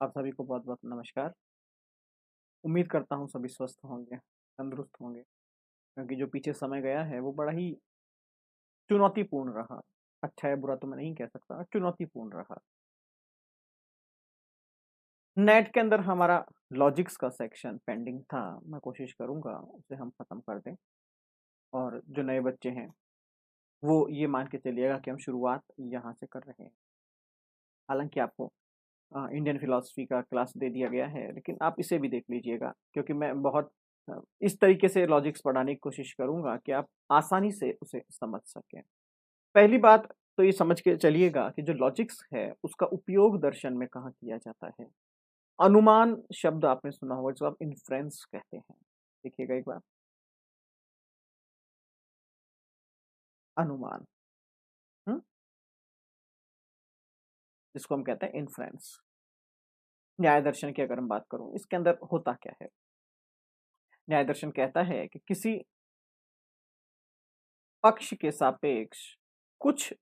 आप सभी को बहुत-बहुत नमस्कार। उम्मीद करता हूँ सभी स्वस्थ होंगे, तंदुरुस्त होंगे, क्योंकि जो पीछे समय गया है वो बड़ा ही चुनौतीपूर्ण रहा। अच्छा या बुरा तो मैं नहीं कह सकता, चुनौतीपूर्ण रहा। नेट के अंदर हमारा लॉजिक्स का सेक्शन पेंडिंग था, मैं कोशिश करूँगा उसे हम खत्म कर दें और जो नए बच्चे हैं, वो ये मान के चलिएगा कि हम शुरुआत यहाँ से कर रहे हैं। हालाँकि आपको इंडियन फिलॉसफी का क्लास दे दिया गया है, लेकिन आप इसे भी देख लीजिएगा क्योंकि मैं बहुत इस तरीके से लॉजिक्स पढ़ाने की कोशिश करूँगा कि आप आसानी से उसे समझ सकें। पहली बात तो ये समझ के चलिएगा कि जो लॉजिक्स है, उसका उपयोग दर्शन में कहाँ किया जाता है। अनुमान शब्द आपने सुना होगा जिसको आप इन्फ्रेंस कहते हैं। देखिएगा एक बार, अनुमान, हुँ? जिसको हम कहते हैं इन्फ्रेंस। न्याय दर्शन की अगर हम बात करूँ, इसके अंदर होता क्या है? न्याय दर्शन कहता है कि किसी पक्ष के सापेक्ष कुछ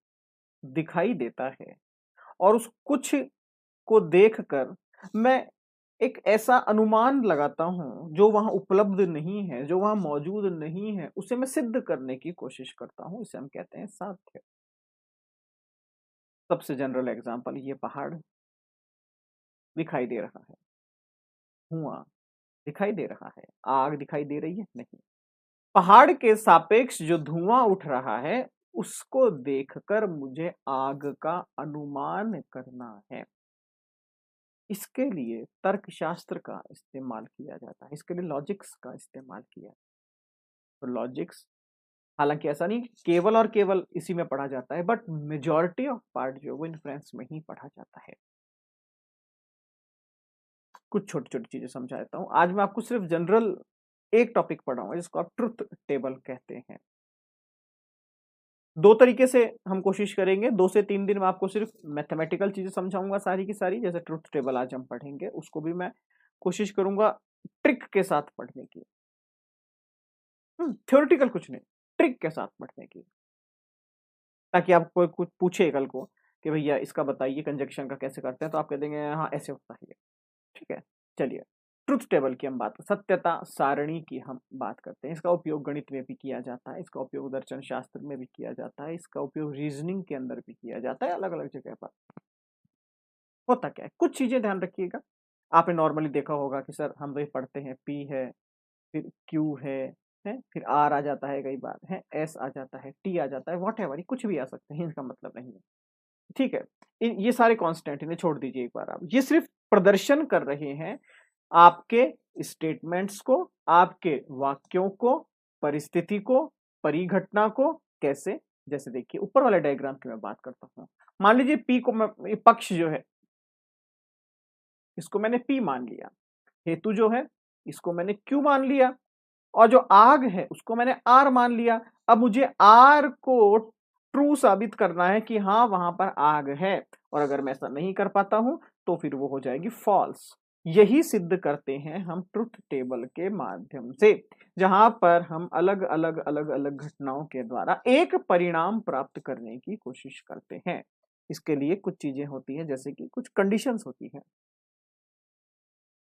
दिखाई देता है और उस कुछ को देखकर मैं एक ऐसा अनुमान लगाता हूँ जो वहां उपलब्ध नहीं है, जो वहां मौजूद नहीं है, उसे मैं सिद्ध करने की कोशिश करता हूँ। इसे हम कहते हैं साध्य। सबसे जनरल एग्जांपल, ये पहाड़ दिखाई दे रहा है, धुआं दिखाई दे रहा है, आग दिखाई दे रही है नहीं। पहाड़ के सापेक्ष जो धुआं उठ रहा है, उसको देखकर मुझे आग का अनुमान करना है। इसके लिए तर्कशास्त्र का इस्तेमाल किया जाता है, इसके लिए लॉजिक्स का इस्तेमाल किया। तो लॉजिक्स, हालांकि ऐसा नहीं केवल और केवल इसी में पढ़ा जाता है, बट मेजॉरिटी ऑफ पार्ट जो वो इन्फ्रेंस में ही पढ़ा जाता है। कुछ छोटी छोटी चीजें समझा देता हूँ। आज मैं आपको सिर्फ जनरल एक टॉपिक पढ़ाऊंगा जिसको आप ट्रुथ टेबल कहते हैं। दो तरीके से हम कोशिश करेंगे, 2 से 3 दिन में आपको सिर्फ मैथमेटिकल चीजें समझाऊंगा सारी की सारी। जैसे ट्रुथ टेबल आज हम पढ़ेंगे, उसको भी मैं कोशिश करूंगा ट्रिक के साथ पढ़ने की। थ्योरेटिकल कुछ नहीं, ट्रिक के साथ पढ़ने की, ताकि आप कोई कुछ पूछे कल को कि भैया इसका बताइए कंजक्शन का कैसे करते हैं, तो आप कह देंगे हाँ ऐसे होता है। ठीक है, चलिए ट्रुथ टेबल की हम बात, सत्यता सारणी की हम बात करते हैं। इसका उपयोग गणित में भी किया जाता है, इसका उपयोग दर्शन शास्त्र में भी किया जाता है, इसका उपयोग रीजनिंग के अंदर भी किया जाता है, अलग अलग जगह पर। होता क्या है, कुछ चीजें ध्यान रखिएगा। आपने नॉर्मली देखा होगा कि सर हम वही पढ़ते हैं, पी है, फिर क्यू है, फिर आर आ जाता है, कई बार है एस आ जाता है, टी आ जाता है, वॉट एवर, कुछ भी आ सकते हैं, इसका मतलब नहीं है। ठीक है, ये सारे कांस्टेंट इन्हें छोड़ दीजिए एक बार। आप ये सिर्फ प्रदर्शन कर रहे हैं आपके स्टेटमेंट्स को, आपके वाक्यों को, परिस्थिति को, परिघटना को। कैसे? जैसे देखिए ऊपर वाले डायग्राम की मैं बात करता हूं। मान लीजिए पी को मैं, ये पक्ष जो है इसको मैंने पी मान लिया, हेतु जो है इसको मैंने क्यू मान लिया, और जो आग है उसको मैंने आर मान लिया। अब मुझे आर को ट्रू साबित करना है कि हाँ वहां पर आग है, और अगर मैं ऐसा नहीं कर पाता हूं तो फिर वो हो जाएगी फॉल्स। यही सिद्ध करते हैं हम ट्रुथ टेबल के माध्यम से, जहां पर हम अलग अलग अलग अलग घटनाओं के द्वारा एक परिणाम प्राप्त करने की कोशिश करते हैं। इसके लिए कुछ चीजें होती हैं, जैसे कि कुछ कंडीशंस होती हैं।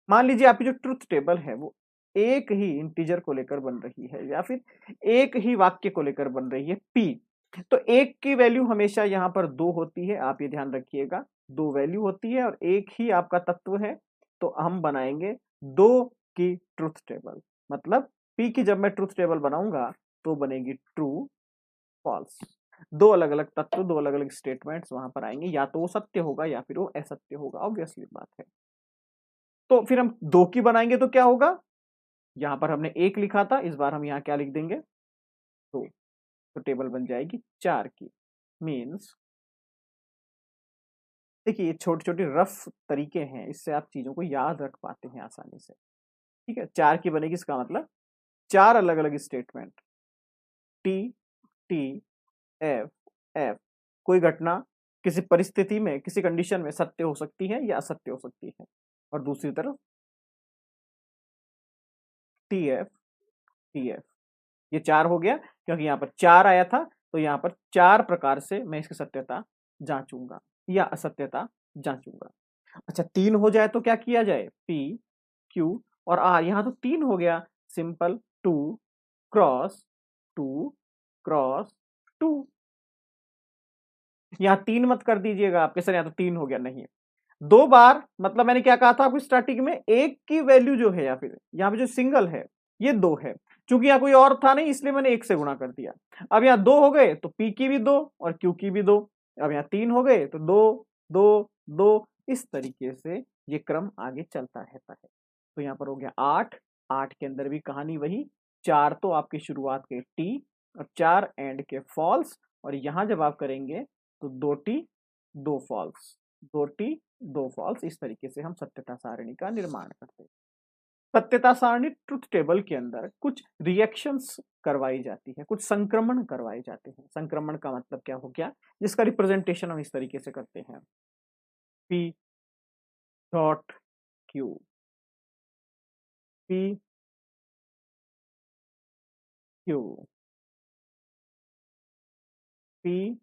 मान लीजिए आपकी जो ट्रुथ टेबल है वो एक ही इंटीजर को लेकर बन रही है, या फिर एक ही वाक्य को लेकर बन रही है पी, तो एक की वैल्यू हमेशा यहाँ पर 2 होती है, आप ये ध्यान रखिएगा। 2 वैल्यू होती है और एक ही आपका तत्व है, तो हम बनाएंगे 2 की ट्रुथ टेबल। मतलब पी की जब मैं ट्रुथ टेबल बनाऊंगा तो बनेगी ट्रू, फॉल्स। 2 अलग अलग तत्व, 2 अलग अलग स्टेटमेंट्स वहां पर आएंगे, या तो वो सत्य होगा या फिर वो असत्य होगा, ऑब्वियसली बात है। तो फिर हम 2 की बनाएंगे तो क्या होगा, यहां पर हमने 1 लिखा था, इस बार हम यहां क्या लिख देंगे, 2। तो टेबल बन जाएगी 4 की। मीन्स देखिए ये छोटे छोटे रफ तरीके हैं, इससे आप चीजों को याद रख पाते हैं आसानी से। ठीक है, 4 की बनेगी, इसका मतलब 4 अलग अलग statement, T, T, F, F. कोई घटना किसी परिस्थिति में, किसी कंडीशन में सत्य हो सकती है या असत्य हो सकती है, और दूसरी तरफ टी एफ, टी एफ। ये 4 हो गया, क्योंकि यहाँ पर 4 आया था, तो यहाँ पर 4 प्रकार से मैं इसकी सत्यता जांचूंगा या असत्यता जांचूंगा। अच्छा 3 हो जाए तो क्या किया जाए, P Q और R, यहाँ तो 3 हो गया, सिंपल 2 क्रॉस 2 क्रॉस 2। यहाँ 3 मत कर दीजिएगा आपके सर, यहाँ तो 3 हो गया, नहीं 2 बार, मतलब मैंने क्या कहा था आपको स्टार्टिंग में, एक की वैल्यू जो है या फिर यहाँ पे जो सिंगल है ये 2 है, क्योंकि यहाँ कोई और था नहीं इसलिए मैंने 1 से गुणा कर दिया। अब यहाँ 2 हो गए तो P की भी 2 और Q की भी 2। अब यहाँ 3 हो गए तो 2 2 2, इस तरीके से ये क्रम आगे चलता रहता है। तो यहाँ पर हो गया 8, 8 के अंदर भी कहानी वही, 4 तो आपकी शुरुआत के टी और 4 एंड के फॉल्स, और यहाँ जब आप करेंगे तो 2 टी 2 फॉल्स, 2 टी 2 फॉल्स, इस तरीके से हम सत्यता सारणी का निर्माण करते हैं। सत्यता सारणी ट्रुथ टेबल के अंदर कुछ रिएक्शंस करवाई जाती है, कुछ संक्रमण करवाए जाते हैं। संक्रमण का मतलब क्या हो गया, जिसका रिप्रेजेंटेशन हम इस तरीके से करते हैं, P dot Q, P Q, P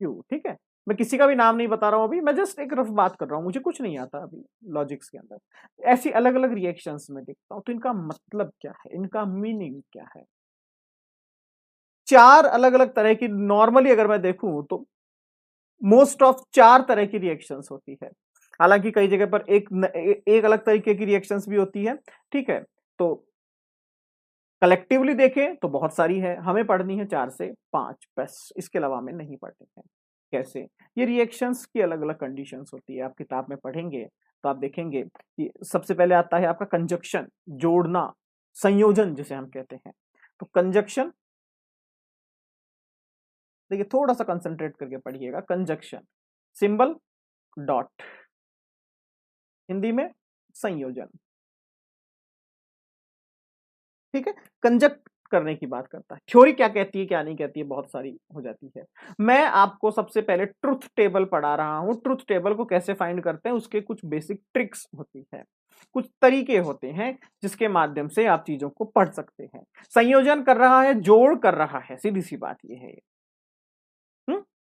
Q, ठीक है। मैं किसी का भी नाम नहीं बता रहा हूं अभी, मैं जस्ट एक रफ बात कर रहा हूं, मुझे कुछ नहीं आता अभी लॉजिक्स के अंदर। ऐसी अलग अलग रिएक्शंस में देखता हूं तो इनका मतलब क्या है, इनका मीनिंग क्या है। 4 अलग अलग तरह की, नॉर्मली अगर मैं देखूं तो मोस्ट ऑफ 4 तरह की रिएक्शंस होती है। हालांकि कई जगह पर एक अलग तरीके की रिएक्शंस भी होती है, ठीक है। तो कलेक्टिवली देखें तो बहुत सारी है, हमें पढ़नी है 4 से 5 बस, इसके अलावा हमें नहीं पढ़नी है। कैसे, ये रिएक्शंस की अलग अलग कंडीशंस होती है, आप किताब में पढ़ेंगे तो आप देखेंगे कि सबसे पहले आता है आपका कंजक्शन, जोड़ना, संयोजन जिसे हम कहते हैं। तो कंजक्शन, देखिए थोड़ा सा कंसंट्रेट करके पढ़िएगा, कंजक्शन सिंबल डॉट, हिंदी में संयोजन, ठीक है। कंजक्ट करने की बात करता है, थ्योरी क्या कहती है क्या नहीं कहती है, बहुत सारी हो जाती है। मैं आपको सबसे पहले ट्रुथ टेबल पढ़ा रहा हूं, ट्रुथ टेबल को कैसे फाइंड करते हैं उसके कुछ बेसिक ट्रिक्स होती है, कुछ तरीके होते हैं जिसके माध्यम से आप चीजों को पढ़ सकते हैं। संयोजन कर रहा है, जोड़ कर रहा है, सीधी सी बात यह है,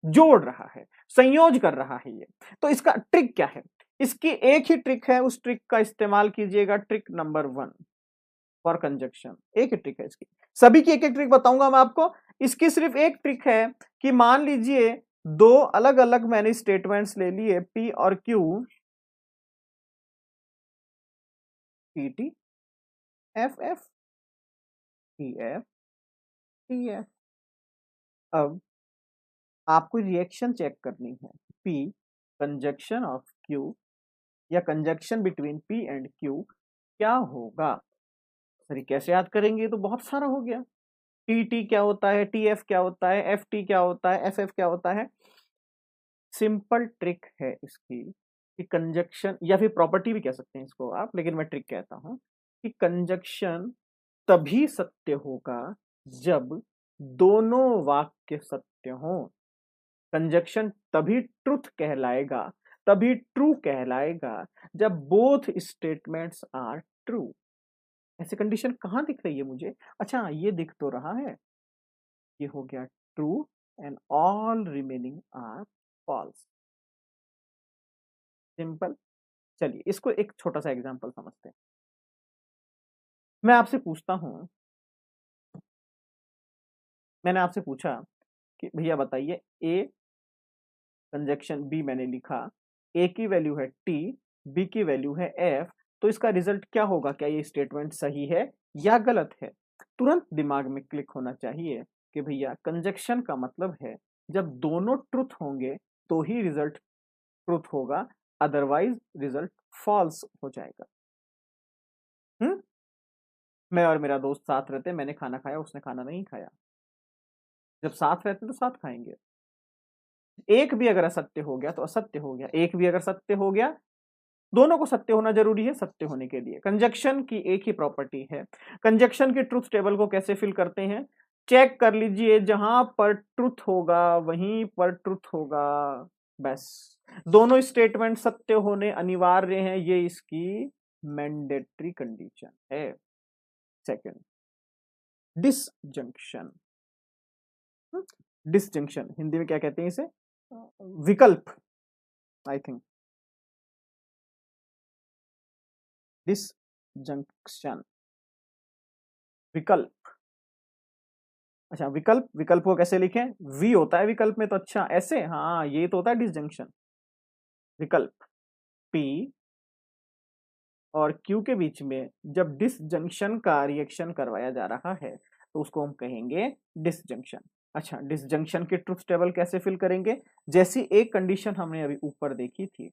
जोड़ रहा है, संयोज कर रहा है ये। तो इसका ट्रिक क्या है, इसकी एक ही ट्रिक है, उस ट्रिक का इस्तेमाल कीजिएगा, ट्रिक नंबर 1 फॉर कंजक्शन। एक ही ट्रिक है इसकी, सभी की एक एक ट्रिक बताऊंगा मैं आपको। इसकी सिर्फ एक ट्रिक है कि मान लीजिए दो अलग अलग मैंने स्टेटमेंट्स ले लिए, P और Q, PT FF TF TF। अब आपको रिएक्शन चेक करनी है, P कंजक्शन ऑफ Q या conjunction between P and Q क्या होगा। सर ये कैसे याद करेंगे, तो बहुत सारा हो गया, टी टी क्या होता है, टी एफ क्या होता है, एफ टी क्या होता है, एफ एफ क्या होता है। सिंपल ट्रिक है इसकी कि कंजक्शन, या फिर प्रॉपर्टी भी कह सकते हैं इसको आप, लेकिन मैं ट्रिक कहता हूं कि कंजक्शन तभी सत्य होगा जब दोनों वाक्य सत्य हो। कंजक्शन तभी ट्रुथ कहलाएगा, तभी ट्रू कहलाएगा जब बोथ स्टेटमेंट्स आर ट्रू। ऐसी कंडीशन कहां दिख रही है मुझे, अच्छा ये दिख तो रहा है, ये हो गया true and all remaining are false. Simple. चलिए इसको एक छोटा सा एग्जांपल समझते हैं। मैं आपसे पूछता हूं, मैंने आपसे पूछा कि भैया बताइए, ए कंजक्शन बी मैंने लिखा, ए की वैल्यू है टी, बी की वैल्यू है एफ, तो इसका रिजल्ट क्या होगा, क्या ये स्टेटमेंट सही है या गलत है। तुरंत दिमाग में क्लिक होना चाहिए कि भैया कंजक्शन का मतलब है जब दोनों ट्रुथ होंगे तो ही रिजल्ट ट्रुथ होगा, अदरवाइज रिजल्ट फॉल्स हो जाएगा। हम्म। मैं और मेरा दोस्त साथ रहते, मैंने खाना खाया उसने खाना नहीं खाया, जब साथ रहते तो साथ खाएंगे। एक भी अगर असत्य हो गया तो असत्य हो गया, एक भी अगर सत्य हो गया, दोनों को सत्य होना जरूरी है सत्य होने के लिए। कंजक्शन की एक ही प्रॉपर्टी है। कंजक्शन के ट्रुथ टेबल को कैसे फिल करते हैं, चेक कर लीजिए, जहां पर ट्रुथ होगा वहीं पर ट्रुथ होगा, बस। दोनों स्टेटमेंट सत्य होने अनिवार्य हैं, ये इसकी मैंडेटरी कंडीशन है। Second, disjunction. डिसजंक्शन हिंदी में क्या कहते हैं इसे, विकल्प, आई थिंक डिसजंक्शन विकल्प। अच्छा, विकल्प, विकल्प को कैसे लिखें? वी होता है विकल्प में तो, अच्छा ऐसे, हाँ ये तो होता है डिसजंक्शन। विकल्प पी और क्यू के बीच में जब डिसजंक्शन का रिएक्शन करवाया जा रहा है तो उसको हम कहेंगे डिसजंक्शन। अच्छा, डिसजंक्शन के ट्रुथ टेबल कैसे फिल करेंगे? जैसी एक कंडीशन हमने अभी ऊपर देखी थी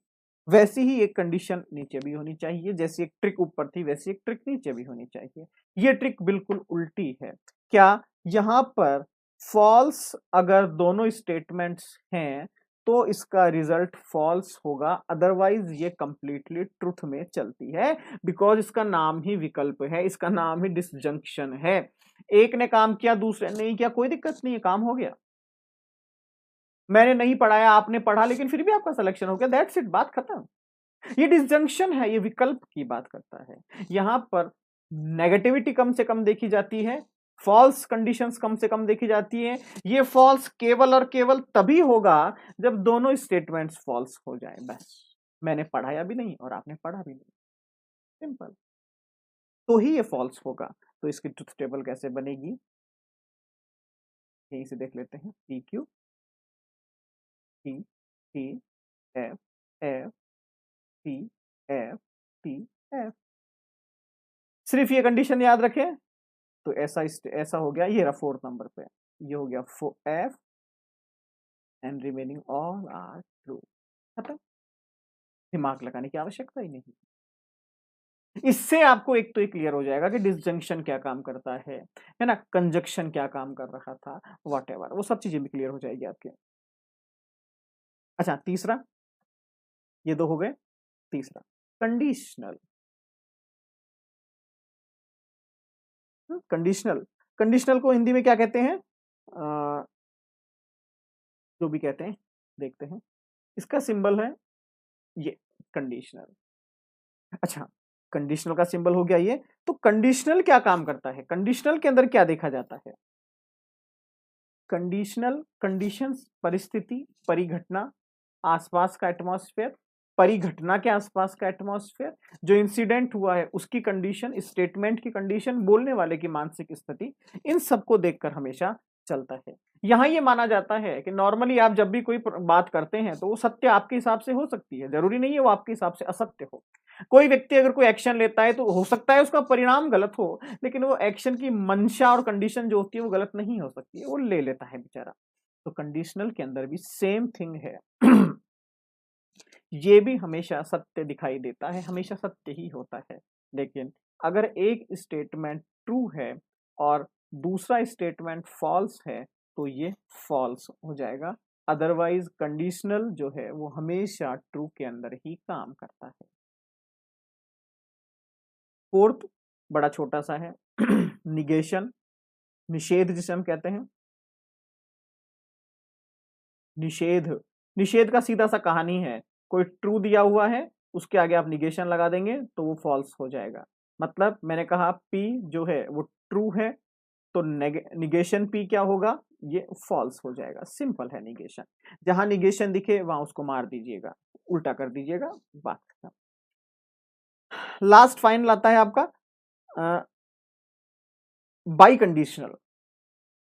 वैसी ही एक कंडीशन नीचे भी होनी चाहिए, जैसी एक ट्रिक ऊपर थी वैसी एक ट्रिक नीचे भी होनी चाहिए। ये ट्रिक बिल्कुल उल्टी है। क्या? यहाँ पर फॉल्स अगर दोनों स्टेटमेंट्स हैं तो इसका रिजल्ट फॉल्स होगा, अदरवाइज ये कंप्लीटली ट्रुथ में चलती है, बिकॉज इसका नाम ही विकल्प है, इसका नाम ही डिसजंक्शन है। एक ने काम किया दूसरे ने नहीं किया, कोई दिक्कत नहीं है, काम हो गया। मैंने नहीं पढ़ाया आपने पढ़ा लेकिन फिर भी आपका सिलेक्शन हो गया, दैट्स इट, बात खत्म। ये डिसजंक्शन है, ये विकल्प की बात करता है। यहां पर नेगेटिविटी कम से कम देखी जाती है, फॉल्स कंडीशंस कम से कम देखी जाती है। ये फॉल्स केवल और केवल तभी होगा जब दोनों स्टेटमेंट्स फॉल्स हो जाए, बस। मैंने पढ़ाया भी नहीं और आपने पढ़ा भी नहीं, सिंपल। तो ही ये फॉल्स होगा। तो इसकी ट्रुथ टेबल कैसे बनेगी, यहीं से देख लेते हैं। P Q T T F F T F T F. सिर्फ ये कंडीशन याद रखें तो ऐसा हो गया, ये रहा फोर्थ नंबर पे, ये हो गया F and remaining all are true. खत्म, दिमाग लगाने की आवश्यकता ही नहीं। इससे आपको एक तो ये क्लियर हो जाएगा कि डिसजंक्शन क्या काम करता है ना, कंजक्शन क्या काम कर रहा था, वॉट वो सब चीजें भी क्लियर हो जाएगी आपके। अच्छा, तीसरा, ये दो हो गए। तीसरा, कंडीशनल। कंडीशनल, कंडीशनल को हिंदी में क्या कहते हैं? जो भी कहते हैं, देखते हैं। इसका सिंबल है ये, कंडीशनल। अच्छा, कंडीशनल का सिंबल हो गया ये। तो कंडीशनल क्या काम करता है, कंडीशनल के अंदर क्या देखा जाता है? कंडीशनल, कंडीशंस, परिस्थिति, परिघटना, आसपास का एटमॉस्फेयर, परिघटना के आसपास का एटमॉस्फेयर, जो इंसिडेंट हुआ है उसकी कंडीशन, स्टेटमेंट की कंडीशन, बोलने वाले की मानसिक स्थिति, इन सबको देखकर हमेशा चलता है। यहां ये माना जाता है कि नॉर्मली आप जब भी कोई बात करते हैं तो वो सत्य आपके हिसाब से हो सकती है, जरूरी नहीं है वो आपके हिसाब से असत्य हो। कोई व्यक्ति अगर कोई एक्शन लेता है तो हो सकता है उसका परिणाम गलत हो, लेकिन वो एक्शन की मंशा और कंडीशन जो होती है वो गलत नहीं हो सकती है, वो ले लेता है बेचारा। तो कंडीशनल के अंदर भी सेम थिंग है। ये भी हमेशा सत्य दिखाई देता है, हमेशा सत्य ही होता है। लेकिन अगर एक स्टेटमेंट ट्रू है और दूसरा स्टेटमेंट फॉल्स है तो ये फॉल्स हो जाएगा, अदरवाइज कंडीशनल जो है वो हमेशा ट्रू के अंदर ही काम करता है। फोर्थ बड़ा छोटा सा है, निगेशन, निषेध जिसे हम कहते हैं। निषेध, निषेध का सीधा सा कहानी है, कोई ट्रू दिया हुआ है उसके आगे आप निगेशन लगा देंगे तो वो फॉल्स हो जाएगा। मतलब मैंने कहा पी जो है वो ट्रू है तो निगेशन पी क्या होगा, ये फॉल्स हो जाएगा, सिंपल है निगेशन। जहां निगेशन दिखे वहां उसको मार दीजिएगा, उल्टा कर दीजिएगा, बात। लास्ट फाइनल आता है आपका by conditional.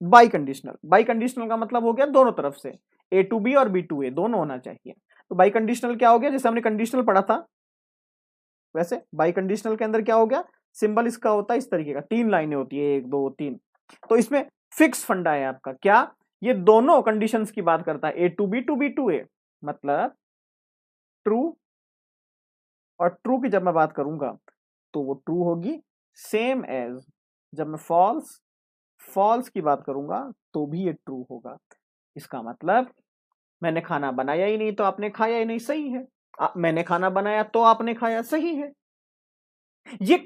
By conditional, by conditional का मतलब हो गया दोनों तरफ से, ए टू बी और बी टू ए दोनों होना चाहिए। तो बाई कंडीशनल क्या हो गया, जैसे हमने कंडीशनल पढ़ा था वैसे बाई कंडीशनल के अंदर क्या हो गया, सिंबल इसका होता है इस तरीके का, तीन लाइनें होती है, एक दो तीन। तो इसमें फिक्स फंडा है आपका, क्या? ये दोनों कंडीशंस की बात करता है, ए टू बी टू ए, मतलब ट्रू, और ट्रू की जब मैं बात करूंगा तो वो ट्रू होगी, सेम एज जब मैं फॉल्स, फॉल्स की बात करूंगा तो भी ये ट्रू होगा। इसका मतलब मैंने खाना बनाया ही नहीं तो आपने खाया ही नहीं, सही है। मैंने खाना बनाया तो आपने खाया, सही है। ये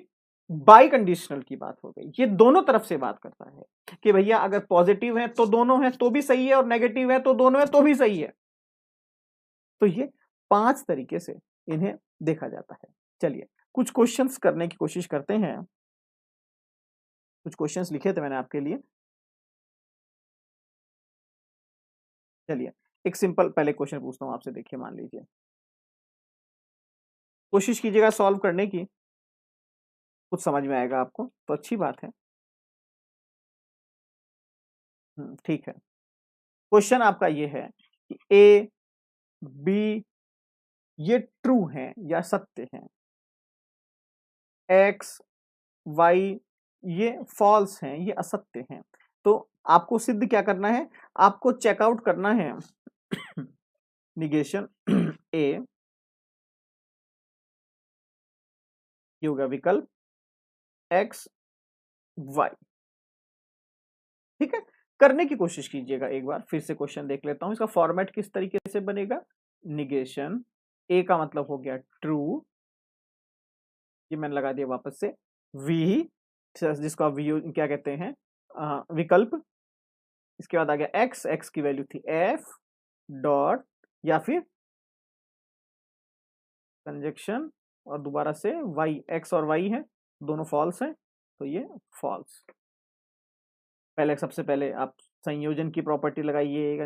बाई कंडीशनल की बात हो गई, ये दोनों तरफ से बात करता है कि भैया अगर पॉजिटिव है तो दोनों है तो भी सही है, और नेगेटिव है तो दोनों है तो भी सही है। तो ये 5 तरीके से इन्हें देखा जाता है। चलिए कुछ क्वेश्चंस करने की कोशिश करते हैं। कुछ क्वेश्चंस लिखे थे मैंने आपके लिए, चलिए एक सिंपल पहले क्वेश्चन पूछता हूं आपसे, देखिए मान लीजिए, कोशिश कीजिएगा सॉल्व करने की। कुछ समझ में आएगा आपको तो अच्छी बात है। ठीक है। क्वेश्चन आपका ये है कि ए बी ये ट्रू हैं या सत्य हैं, एक्स वाई ये फॉल्स हैं, ये असत्य हैं। तो आपको सिद्ध क्या करना है, आपको चेकआउट करना है निगेशन ए, ये होगा विकल्प एक्स वाई। ठीक है, करने की कोशिश कीजिएगा। एक बार फिर से क्वेश्चन देख लेता हूं, इसका फॉर्मेट किस तरीके से बनेगा। निगेशन ए का मतलब हो गया ट्रू, ये मैंने लगा दिया वापस से, वी जिसको आप वी क्या कहते हैं विकल्प, इसके बाद आ गया एक्स, एक्स की वैल्यू थी एफ डॉट, या फिर कंजक्शन और दोबारा से वाई, एक्स और वाई है दोनों फॉल्स हैं तो ये फॉल्स। पहले सबसे पहले आप संयोजन की प्रॉपर्टी लगाइए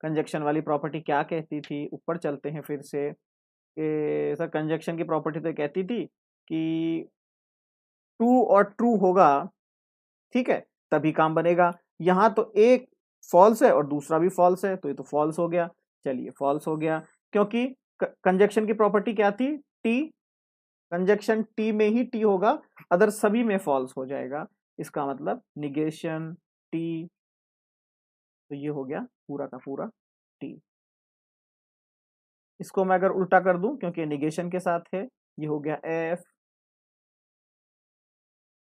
कंजक्शन वाली प्रॉपर्टी क्या कहती थी, ऊपर चलते हैं फिर से कि सर कंजक्शन की प्रॉपर्टी तो कहती थी कि ट्रू और ट्रू होगा, ठीक है, तभी काम बनेगा। यहां तो एक फॉल्स है और दूसरा भी फॉल्स है तो ये तो फॉल्स हो गया। चलिए फॉल्स हो गया क्योंकि कंजक्शन की प्रॉपर्टी क्या थी, टी, कंजक्शन टी में ही टी होगा, अदर सभी में फॉल्स हो जाएगा। इसका मतलब निगेशन टी, तो ये हो गया पूरा का पूरा टी। इसको मैं अगर उल्टा कर दूं क्योंकि निगेशन के साथ है, ये हो गया एफ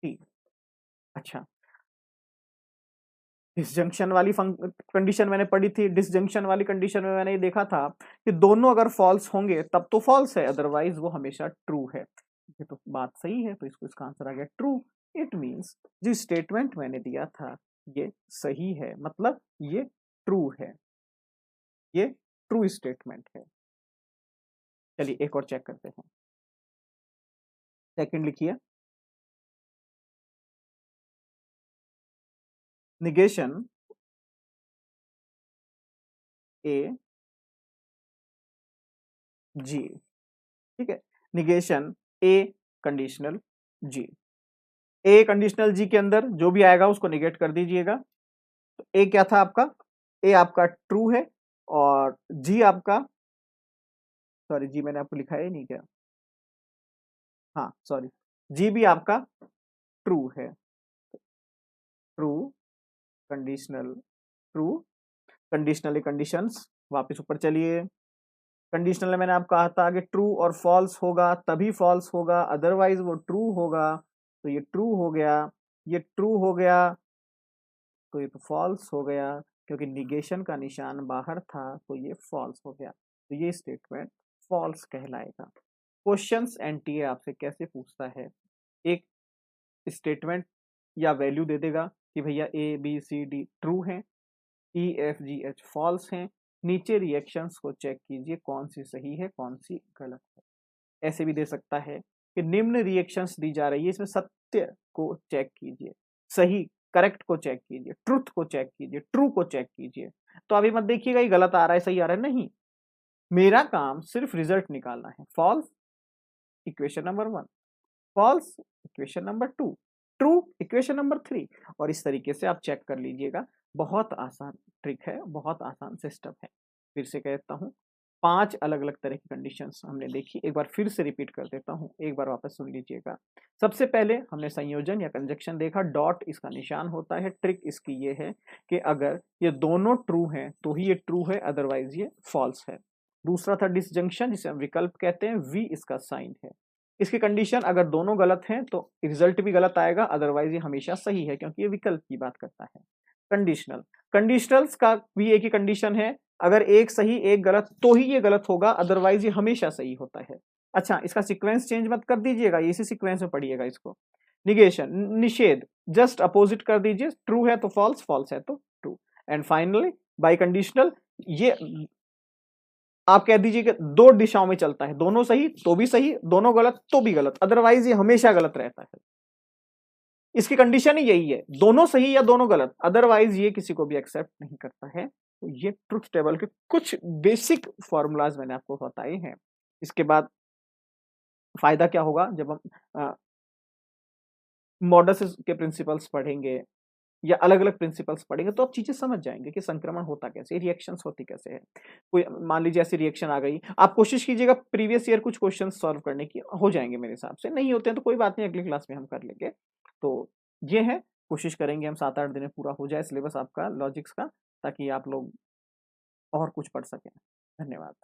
टी। अच्छा, डिसजंक्शन वाली कंडीशन मैंने पढ़ी थी, डिसजंक्शन वाली कंडीशन में मैंने ये देखा था कि दोनों अगर फॉल्स होंगे तब तो फॉल्स है, अदरवाइज वो हमेशा ट्रू है। ये तो बात सही है, तो इसको इसका आंसर आ गया ट्रू। इट मींस जो स्टेटमेंट मैंने दिया था ये सही है, मतलब ये ट्रू है, ये ट्रू स्टेटमेंट है। चलिए एक और चेक करते हैं। सेकंड लिखिए, निगेशन ए जी, ठीक है, निगेशन ए कंडीशनल जी। ए कंडीशनल जी के अंदर जो भी आएगा उसको निगेट कर दीजिएगा। तो ए क्या था आपका, ए आपका ट्रू है, और जी आपका, सॉरी जी मैंने आपको लिखा है नहीं क्या, हाँ सॉरी, जी भी आपका ट्रू है। True conditional true, conditional conditions, वापस ऊपर चलिए। कंडीशनल में मैंने आपको कहा था कि ट्रू और फॉल्स होगा तभी फॉल्स होगा, अदरवाइज वो ट्रू होगा। तो ये ट्रू हो गया, ये ट्रू हो गया, तो ये तो फॉल्स हो गया क्योंकि निगेशन का निशान बाहर था तो ये फॉल्स हो गया। तो ये स्टेटमेंट फॉल्स कहलाएगा। क्वेश्चंस एनटीए आपसे कैसे पूछता है, एक स्टेटमेंट या वैल्यू दे देगा कि भैया A B C D true है, E F G H false हैं, नीचे रिएक्शंस को चेक कीजिए कौन सी सही है कौन सी गलत है। ऐसे भी दे सकता है कि निम्न रिएक्शंस दी जा रही है, इसमें सत्य को चेक कीजिए, सही करेक्ट को चेक कीजिए, ट्रुथ को चेक कीजिए, ट्रू को चेक कीजिए। तो अभी मत देखिएगा ये गलत आ रहा है सही आ रहा है, नहीं, मेरा काम सिर्फ रिजल्ट निकालना है। False equation number 1, false equation number 2, true equation number 3, और इस तरीके से आप चेक कर लीजिएगा। बहुत आसान ट्रिक है, बहुत आसान सिस्टम है। फिर से कहता हूँ, 5 अलग अलग तरह की कंडीशंस हमने देखी, एक बार फिर से रिपीट कर देता हूँ, एक बार वापस सुन लीजिएगा। सबसे पहले हमने संयोजन या कंजक्शन देखा, डॉट इसका निशान होता है। ट्रिक इसकी ये है कि अगर ये दोनों ट्रू हैं तो ही ये ट्रू है, अदरवाइज ये फॉल्स है। दूसरा था डिसजंक्शन, जिसे हम विकल्प कहते हैं, वी इसका साइन है। इसकी कंडीशन अगर दोनों गलत हैं तो रिजल्ट भी गलत आएगा, अदरवाइज ये हमेशा सही है क्योंकि ये विकल्प की बात करता है। कंडीशनल, कंडीशनल्स का भी एक ही कंडीशन है, अगर एक सही एक गलत तो ही ये गलत होगा, अदरवाइज ये हमेशा सही होता है। अच्छा, इसका सीक्वेंस चेंज मत कर दीजिएगा, इसी सीक्वेंस में पढ़िएगा इसको। निगेशन निषेध जस्ट अपोजिट कर दीजिए, ट्रू है तो फॉल्स, फॉल्स है तो true. And finally by conditional, ये आप कह दीजिए कि दो दिशाओं में चलता है, दोनों सही तो भी सही, दोनों गलत तो भी गलत, अदरवाइज ये हमेशा गलत रहता है। इसकी कंडीशन ही यही है, दोनों सही या दोनों गलत, अदरवाइज ये किसी को भी एक्सेप्ट नहीं करता है। तो ये ट्रुथ टेबल के कुछ बेसिक फॉर्मूलाज मैंने आपको बताए हैं। इसके बाद फायदा क्या होगा, जब हम मॉडस के प्रिंसिपल्स पढ़ेंगे या अलग अलग प्रिंसिपल्स पढ़ेंगे तो आप चीजें समझ जाएंगे कि संक्रमण होता कैसे, रिएक्शंस होती कैसे है। कोई मान लीजिए ऐसी रिएक्शन आ गई, आप कोशिश कीजिएगा प्रीवियस ईयर कुछ क्वेश्चन सॉल्व करने की, हो जाएंगे मेरे हिसाब से। नहीं होते हैं तो कोई बात नहीं, अगली क्लास में हम कर लेंगे। तो ये है, कोशिश करेंगे हम 7-8 दिन में पूरा हो जाए सिलेबस आपका लॉजिक्स का, ताकि आप लोग और कुछ पढ़ सकें। धन्यवाद।